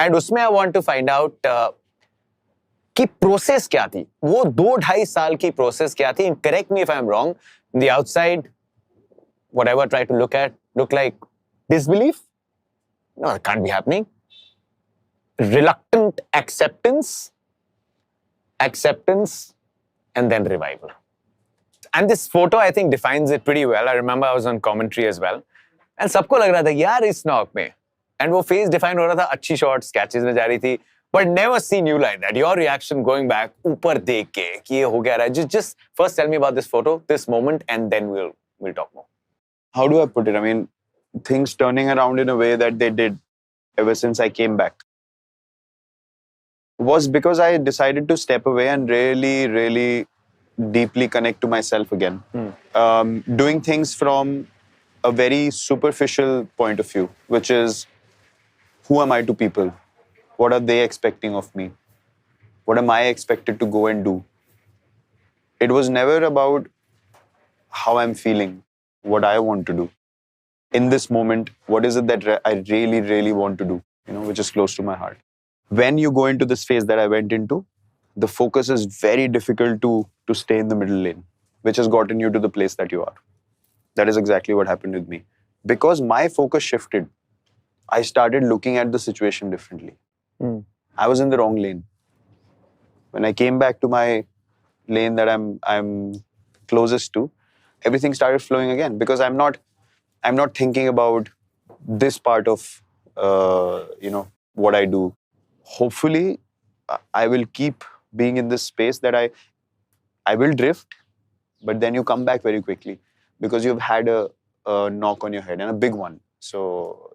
And उसमें I want to find out कि process क्या थी, वो 2-2.5 साल की प्रोसेस क्या थी. Correct me if I am wrong. The outside whatever I try to look like disbelief. No, it can't be happening. Reluctant acceptance, and then revival. And this photo, I think, defines it pretty well. I remember I was on commentary as well. And सबको लग रहा था यार इस knock में. And वो face define हो रहा था, अच्छी shots, catches में जा रही थी. But never seen you like that. Your reaction going back, ऊपर देख के कि ये हो गया रहा है. Just first tell me about this photo, this moment, and then we'll talk more. How do I put it? I mean, things turning around in a way that they did ever since I came back was because I decided to step away and really, really deeply connect to myself again. Doing things from a very superficial point of view, which is, who am I to people? What are they expecting of me? What am I expected to go and do? It was never about how I'm feeling, what I want to do. In this moment, what is it that I really, really want to do, which is close to my heart. When you go into this phase that I went into, the focus is very difficult to stay in the middle lane, which has gotten you to the place that you are. That is exactly what happened with me. Because my focus shifted, I started looking at the situation differently. I was in the wrong lane. When I came back to my lane that I'm closest to, everything started flowing again, because I'm not thinking about this part of what I do. Hopefully I will keep being in this space that I will drift, but then you come back very quickly because you've had a knock on your head, and a big one. So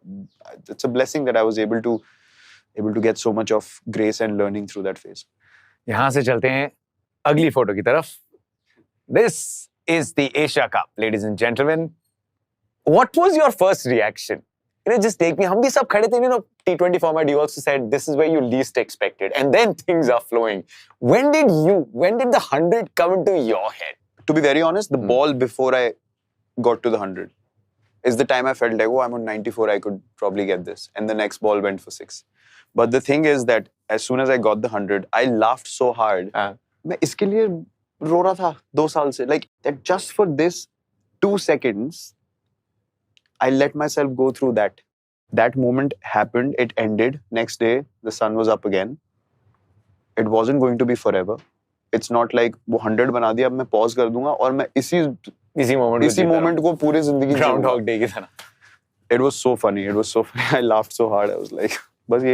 it's a blessing that I was able to get so much of grace and learning through that phase. यहाँ से चलते हैं अगली photo की तरफ. This is the Asia Cup, ladies and gentlemen. What was your first reaction? Just take me. हम भी सब खड़े थे, T20 format. You also said this is where you least expected, and then things are flowing. When did the 100 come into your head? To be very honest, the ball before I got to the 100 is the time I felt like, oh, I'm on 94. I could probably get this, and the next ball went for 6. But the thing is that as soon as I got the 100, I laughed so hard. मैं इसके लिए रो रहा था 2 साल से. Like that, just for this 2 seconds, I let myself go through that. That moment happened. It ended. Next day, the sun was up again. It wasn't going to be forever. It's not like वो 100 बना दिया, अब मैं pause कर दूंगा और मैं इसी moment को पूरी जिंदगी Groundhog Day की तरह. It was so funny. I laughed so hard. I was like, बस यही